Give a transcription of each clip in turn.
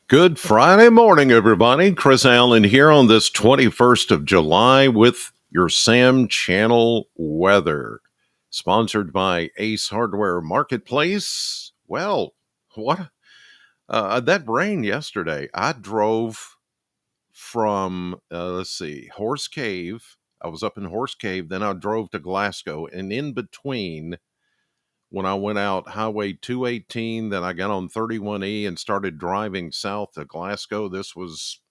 Good Friday morning, everybody. Chris Allen here on this 21st of July with your Sam Channel weather. Sponsored by Ace Hardware Marketplace. Well, what? That rain yesterday. I drove from, Horse Cave. I was up in Horse Cave. Then I drove to Glasgow. And in between, when I went out Highway 218, then I got on 31E and started driving south to Glasgow. This was,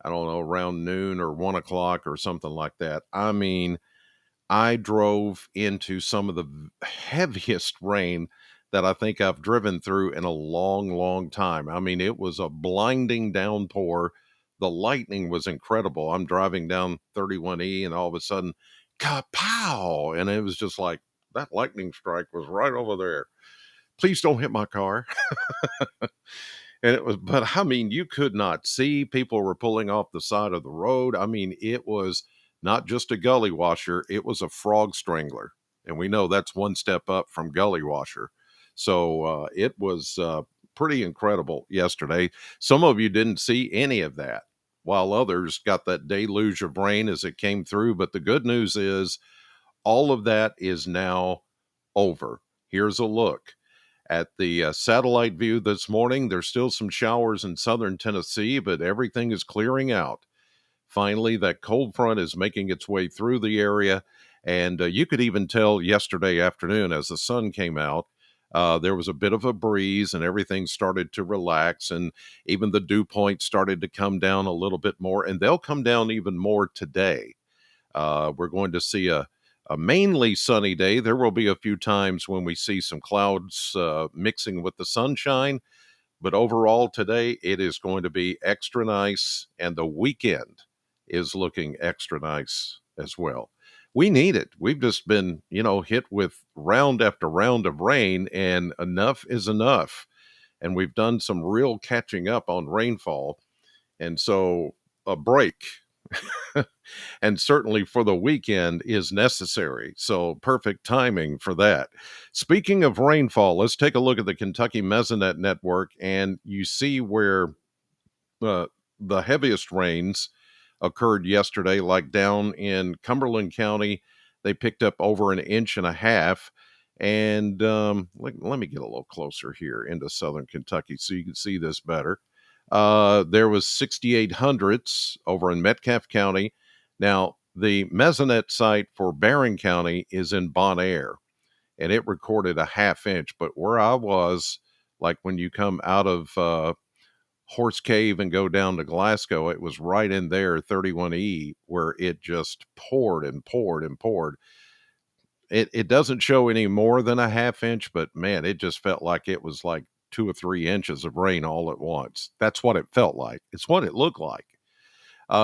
I don't know, around noon or 1 o'clock or something like that. I mean, I drove into some of the heaviest rain that I think I've driven through in a long, long time. I mean, it was a blinding downpour. The lightning was incredible. I'm driving down 31E and all of a sudden, kapow! And it was just like that lightning strike was right over there. Please don't hit my car. And it was, but I mean, you could not see. People were pulling off the side of the road. I mean, it was not just a gully washer, it was a frog strangler. And we know that's one step up from gully washer. So it was pretty incredible yesterday. Some of you didn't see any of that, while others got that deluge of rain as it came through. But the good news is all of that is now over. Here's a look at the satellite view this morning. There's still some showers in southern Tennessee, but everything is clearing out. Finally, that cold front is making its way through the area. And you could even tell yesterday afternoon as the sun came out, there was a bit of a breeze and everything started to relax. And even the dew point started to come down a little bit more. And they'll come down even more today. We're going to see a mainly sunny day. There will be a few times when we see some clouds mixing with the sunshine, but overall today it is going to be extra nice, and the weekend is looking extra nice as well. We need it. We've just been, hit with round after round of rain, and enough is enough. And we've done some real catching up on rainfall. And so a break and certainly for the weekend is necessary. So perfect timing for that. Speaking of rainfall, let's take a look at the Kentucky Mesonet network, and you see where uh, the heaviest rains occurred yesterday, like down in Cumberland County. They picked up over an inch and a half. And let me get a little closer here into southern Kentucky so you can see this better. There was 68 hundredths over in Metcalfe County. Now, the Mesonet site for Barron County is in Bon Air, and it recorded a half inch. But where I was, like when you come out of Horse Cave and go down to Glasgow, it was right in there, 31E, where it just poured and poured and poured. It doesn't show any more than a half inch, but man, it just felt like it was like 2 or 3 inches of rain all at once. That's what it felt like. It's what it looked like.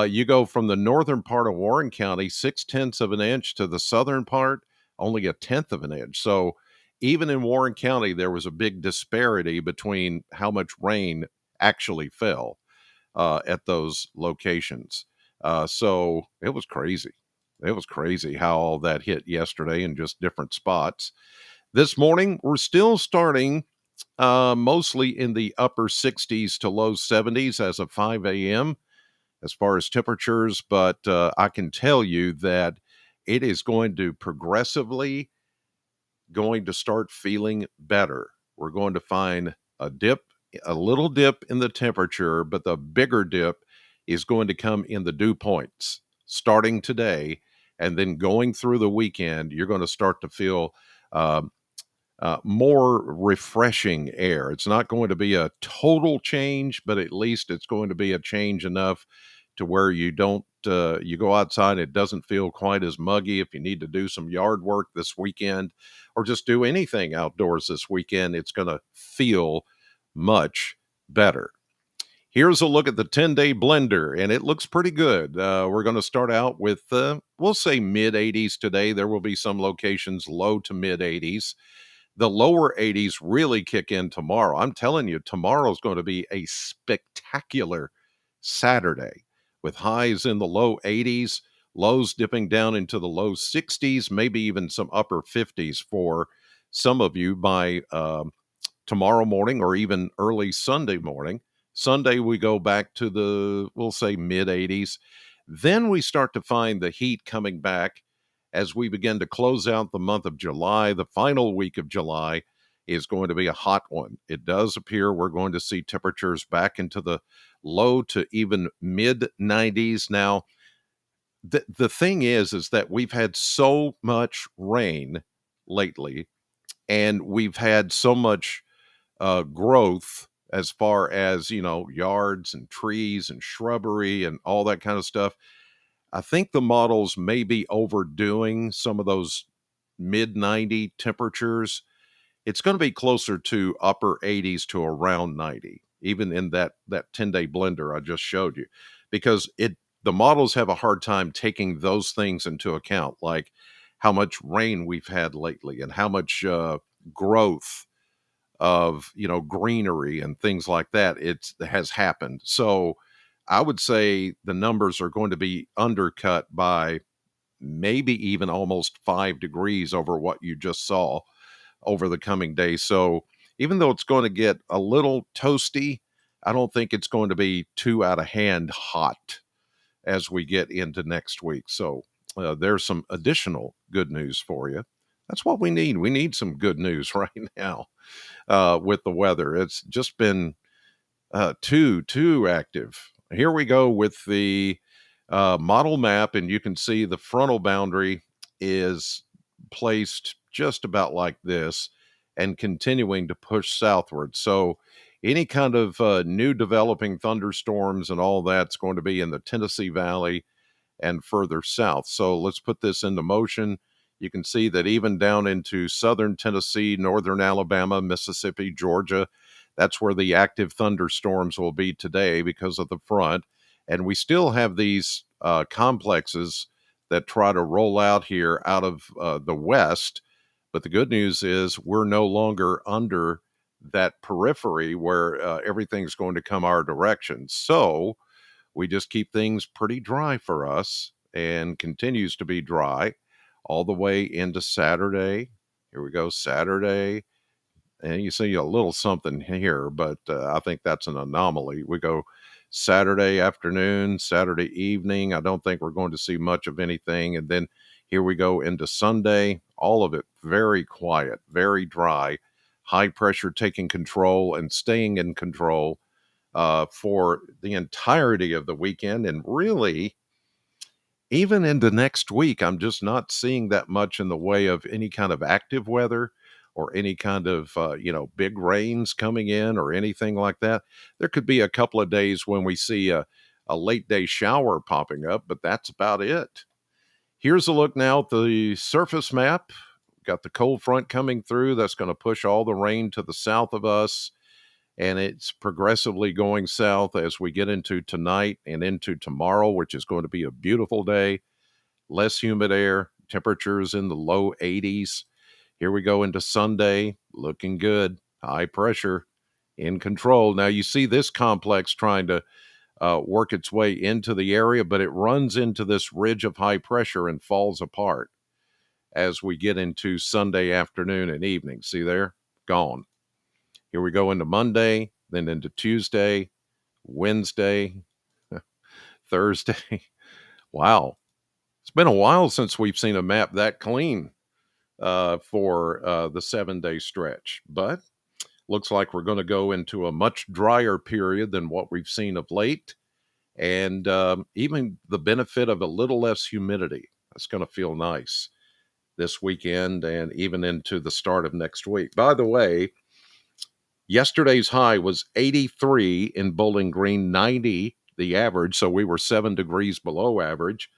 You go from the northern part of Warren County, 6/10 of an inch, to the southern part, only a tenth of an inch. So even in Warren County, there was a big disparity between how much rain actually fell at those locations. So it was crazy. It was crazy how all that hit yesterday in just different spots. This morning, we're still starting mostly in the upper 60s to low 70s as of 5 a.m. as far as temperatures, but I can tell you that it is going to progressively going to start feeling better. We're going to find a dip, a little dip in the temperature, but the bigger dip is going to come in the dew points starting today. And then going through the weekend, you're going to start to feel um, more refreshing air. It's not going to be a total change, but at least it's going to be a change enough to where you don't you go outside, it doesn't feel quite as muggy. If you need to do some yard work this weekend or just do anything outdoors this weekend, it's going to feel much better. Here's a look at the 10-day blender, and it looks pretty good. We're going to start out with, we'll say mid 80s today. There will be some locations low to mid 80s. The lower 80s really kick in tomorrow. I'm telling you, tomorrow's going to be a spectacular Saturday with highs in the low 80s, lows dipping down into the low 60s, maybe even some upper 50s for some of you by tomorrow morning or even early Sunday morning. Sunday, we go back to we'll say mid 80s. Then we start to find the heat coming back as we begin to close out the month of July. The final week of July is going to be a hot one. It does appear we're going to see temperatures back into the low to even mid 90s. Now, the thing is that we've had so much rain lately, and we've had so much growth as far as, yards and trees and shrubbery and all that kind of stuff. I think the models may be overdoing some of those mid 90 temperatures. It's going to be closer to upper 80s to around 90, even in that 10-day blender I just showed you, because the models have a hard time taking those things into account, like how much rain we've had lately and how much growth of, greenery and things like that has happened. So I would say the numbers are going to be undercut by maybe even almost 5 degrees over what you just saw over the coming days. So even though it's going to get a little toasty, I don't think it's going to be too out of hand hot as we get into next week. So there's some additional good news for you. That's what we need. We need some good news right now with the weather. It's just been too active. Here we go with the model map, and you can see the frontal boundary is placed just about like this and continuing to push southward. So any kind of new developing thunderstorms and all that's going to be in the Tennessee Valley and further south. So let's put this into motion. You can see that even down into southern Tennessee, northern Alabama, Mississippi, Georgia, that's where the active thunderstorms will be today because of the front. And we still have these complexes that try to roll out here out of the west. But the good news is we're no longer under that periphery where everything's going to come our direction. So we just keep things pretty dry for us and continues to be dry all the way into Saturday. Here we go, Saturday. And you see a little something here, but I think that's an anomaly. We go Saturday afternoon, Saturday evening. I don't think we're going to see much of anything. And then here we go into Sunday. All of it very quiet, very dry, high pressure taking control and staying in control for the entirety of the weekend. And really, even into next week, I'm just not seeing that much in the way of any kind of active weather or any kind of, big rains coming in or anything like that. There could be a couple of days when we see a late day shower popping up, but that's about it. Here's a look now at the surface map. Got the cold front coming through. That's going to push all the rain to the south of us, and it's progressively going south as we get into tonight and into tomorrow, which is going to be a beautiful day. Less humid air, temperatures in the low 80s. Here we go into Sunday, looking good, high pressure, in control. Now you see this complex trying to work its way into the area, but it runs into this ridge of high pressure and falls apart as we get into Sunday afternoon and evening. See there? Gone. Here we go into Monday, then into Tuesday, Wednesday, Thursday. Wow. It's been a while since we've seen a map that clean for the 7-day stretch, but looks like we're going to go into a much drier period than what we've seen of late, and even the benefit of a little less humidity. That's going to feel nice this weekend and even into the start of next week. By the way, yesterday's high was 83 in Bowling Green, 90 the average, so we were 7 degrees below average.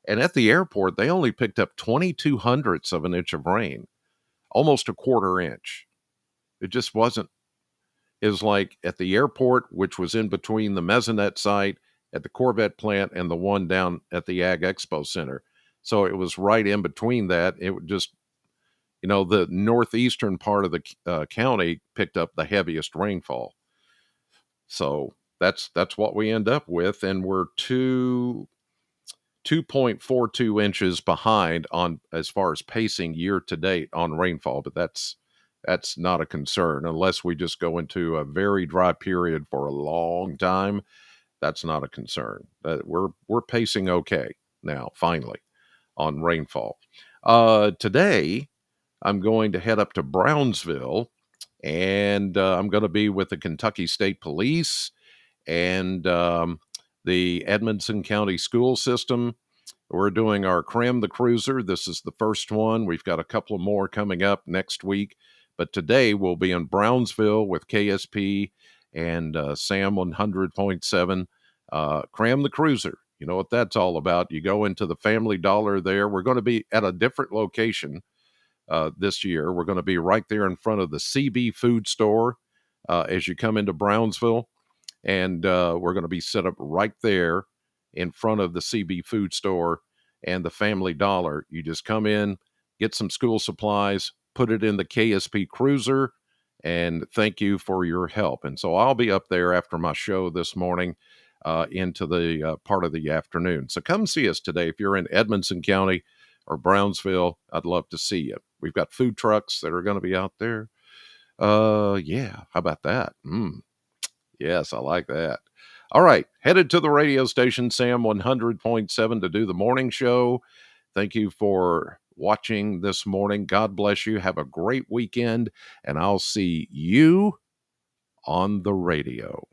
And at the airport, they only picked up 22 hundredths of an inch of rain, almost a quarter inch. It just wasn't. It was like at the airport, which was in between the Mesonet site at the Corvette plant and the one down at the Ag Expo Center. So it was right in between that. It would just, the northeastern part of the county picked up the heaviest rainfall. So that's what we end up with, and we're 2.42 inches behind on as far as pacing year to date on rainfall, but that's That's not a concern unless we just go into a very dry period for a long time. That's not a concern. We're pacing okay now, finally, on rainfall. Today, I'm going to head up to Brownsville, and I'm going to be with the Kentucky State Police and the Edmonson County School System. We're doing our Cram the Cruiser. This is the first one. We've got a couple more coming up next week. But today we'll be in Brownsville with KSP and Sam 100.7. Cram the Cruiser. You know what that's all about. You go into the Family Dollar there. We're going to be at a different location this year. We're going to be right there in front of the CB food store as you come into Brownsville. And we're going to be set up right there in front of the CB food store and the Family Dollar. You just come in, get some school supplies, put it in the KSP Cruiser, and thank you for your help. And so I'll be up there after my show this morning into the part of the afternoon. So come see us today. If you're in Edmonson County or Brownsville, I'd love to see you. We've got food trucks that are going to be out there. Yeah, how about that? Yes, I like that. All right, headed to the radio station, Sam 100.7, to do the morning show. Thank you for watching this morning. God bless you. Have a great weekend, and I'll see you on the radio.